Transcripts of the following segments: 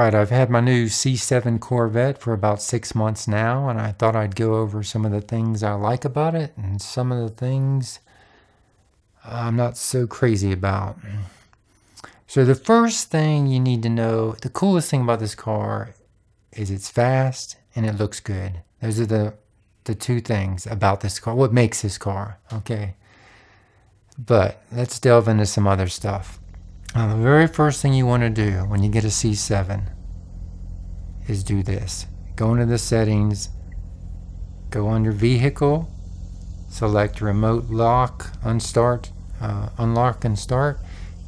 Alright, I've had my new C7 Corvette for about 6 months now, and I thought I'd go over some of the things I like about it and some of the things I'm not so crazy about. So the first thing you need to know, the coolest thing about this car is it's fast and it looks good. Those are the two things about this car, what makes this car, okay? But let's delve into some other stuff. Now, the very first thing you want to do when you get a C7 is do this. Go into the settings, go under vehicle, select remote lock, unlock and start,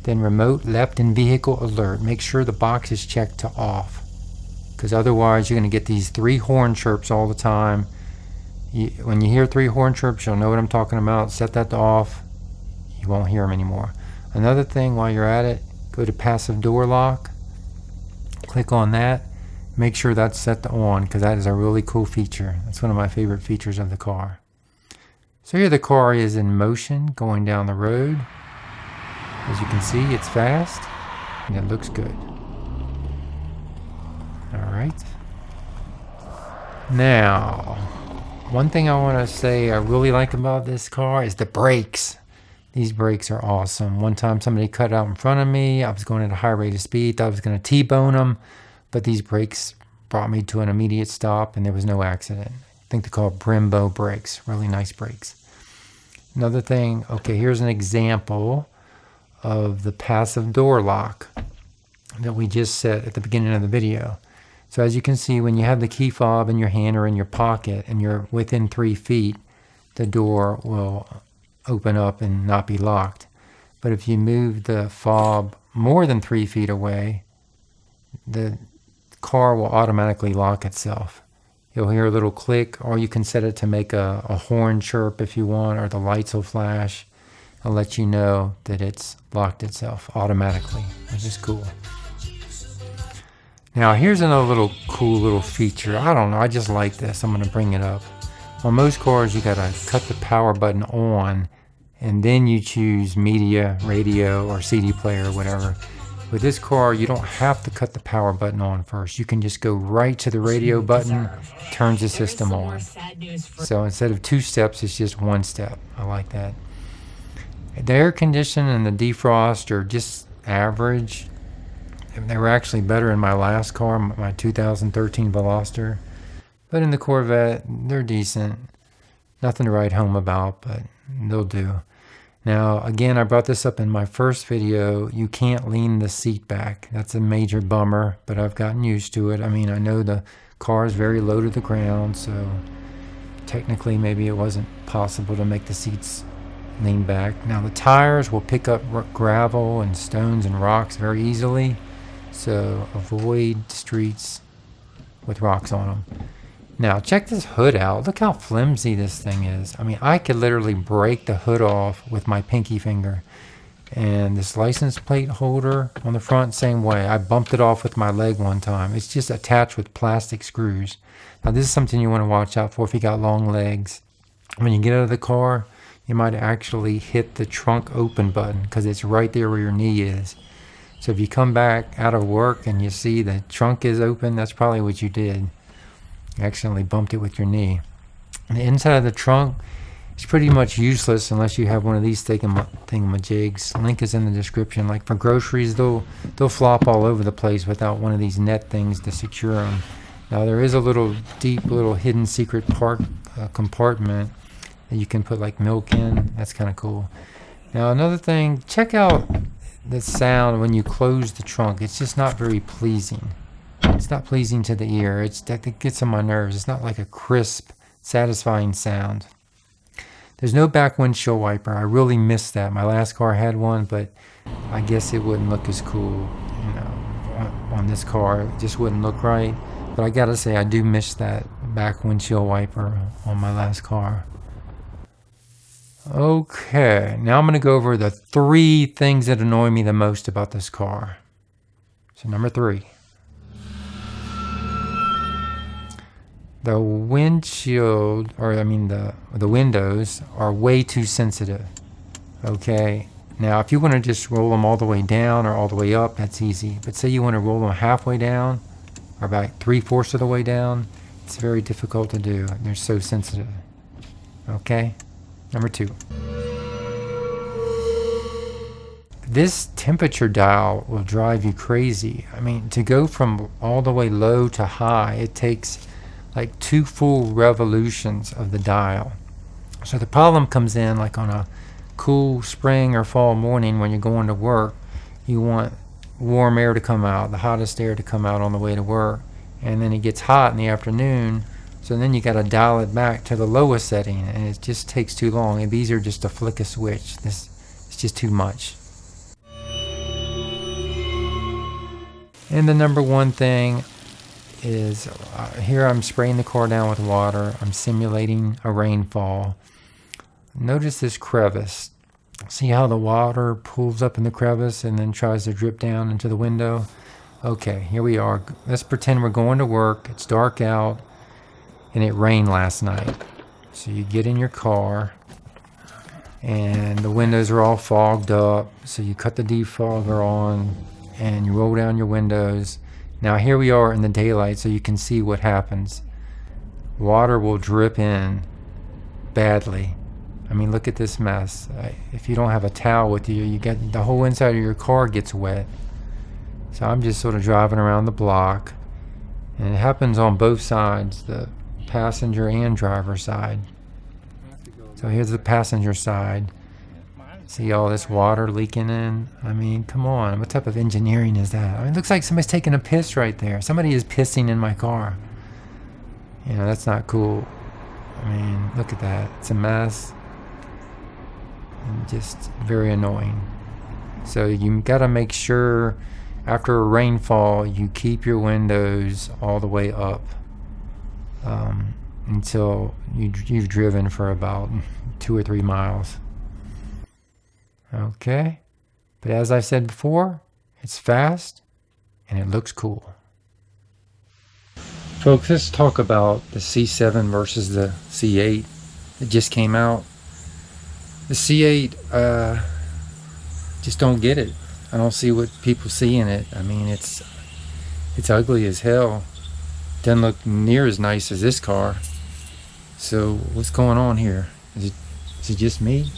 then remote left and vehicle alert. Make sure the box is checked to off, because otherwise you're going to get these 3 horn chirps all the time. When you hear 3 horn chirps, you'll know what I'm talking about. Set that to off. You won't hear them anymore. Another thing, while you're at it, go to passive door lock, click on that, make sure that's set to on, because that is a really cool feature. That's one of my favorite features of the car. So here the car is in motion going down the road. As you can see, it's fast and it looks good. Alright. Now, one thing I want to say I really like about this car is the brakes. These brakes are awesome. One time somebody cut out in front of me. I was going at a high rate of speed. Thought I was going to T-bone them. But these brakes brought me to an immediate stop and there was no accident. I think they're called Brembo Brakes. Really nice brakes. Another thing, okay, here's an example of the passive door lock that we just set at the beginning of the video. So as you can see, when you have the key fob in your hand or in your pocket and you're within 3 feet, the door will open up and not be locked. But if you move the fob more than 3 feet away, the car will automatically lock itself. You'll hear a little click, or you can set it to make a horn chirp if you want, or the lights will flash. It'll let you know that it's locked itself automatically, which is cool. Now here's another cool little feature. I don't know, I just like this. I'm going to bring it up. On most cars, you gotta cut the power button on and then you choose media, radio, or CD player, or whatever. With this car, you don't have to cut the power button on first. You can just go right to the radio button, turns the system on. So instead of 2 steps, it's just 1 step. I like that. The air condition and the defrost are just average. They were actually better in my last car, my 2013 Veloster. But in the Corvette, they're decent. Nothing to write home about, but they'll do. Now, again, I brought this up in my first video. You can't lean the seat back. That's a major bummer, but I've gotten used to it. I mean, I know the car is very low to the ground, so technically maybe it wasn't possible to make the seats lean back. Now, the tires will pick up gravel and stones and rocks very easily, so avoid streets with rocks on them. Now, check this hood out. Look how flimsy this thing is. I mean, I could literally break the hood off with my pinky finger. And this license plate holder on the front, same way. I bumped it off with my leg one time. It's just attached with plastic screws. Now, this is something you want to watch out for if you got long legs. When you get out of the car, you might actually hit the trunk open button because it's right there where your knee is. So if you come back out of work and you see the trunk is open, that's probably what you did. You accidentally bumped it with your knee. And the inside of the trunk is pretty much useless unless you have one of these thingamajigs. Link is in the description. Like for groceries, they'll flop all over the place without one of these net things to secure them. Now there is a deep little hidden secret compartment that you can put like milk in. That's kind of cool. Now another thing, check out the sound when you close the trunk. It's just not very pleasing. It's not pleasing to the ear. It gets on my nerves. It's not like a crisp, satisfying sound. There's no back windshield wiper. I really missed that. My last car had one, but I guess it wouldn't look as cool, on this car. It just wouldn't look right. But I gotta say, I do miss that back windshield wiper on my last car. Okay, now I'm gonna go over the 3 things that annoy me the most about this car. So number 3. The windshield, the windows are way too sensitive. Okay, Now, if you want to just roll them all the way down or all the way up, that's easy. But say you want to roll them halfway down or about 3/4 of the way down, it's very difficult to do. They're so sensitive. Okay? Number 2. This temperature dial will drive you crazy. I mean, to go from all the way low to high, it takes like 2 full revolutions of the dial. So the problem comes in like on a cool spring or fall morning when you're going to work. You want warm air to come out, the hottest air to come out on the way to work, and then it gets hot in the afternoon, so then you got to dial it back to the lowest setting, and it just takes too long. And these are just to flick a switch. This is just too much. And the number one thing is here I'm spraying the car down with water. I'm simulating a rainfall. Notice this crevice. See how the water pulls up in the crevice and then tries to drip down into the window? Okay, here we are. Let's pretend we're going to work. It's dark out and it rained last night. So you get in your car and the windows are all fogged up. So you cut the defogger on and you roll down your windows. Now here we are in the daylight so you can see what happens. Water will drip in badly. I mean, look at this mess. If you don't have a towel with you, you get the whole inside of your car gets wet. So I'm just sort of driving around the block, and it happens on both sides, the passenger and driver side. So here's the passenger side. See all this water leaking in? I mean, come on. What type of engineering is that? I mean, it looks like somebody's taking a piss right there. Somebody is pissing in my car. You know, that's not cool. I mean, look at that. It's a mess. And just very annoying. So you gotta make sure after a rainfall you keep your windows all the way up until you've driven for about 2 or 3 miles. Okay, but as I said before, it's fast and it looks cool. Folks, let's talk about the C7 versus the C8 that just came out. The C8, just don't get it. I don't see what people see in it. I mean, it's ugly as hell. Doesn't look near as nice as this car. So what's going on here? Is it just me?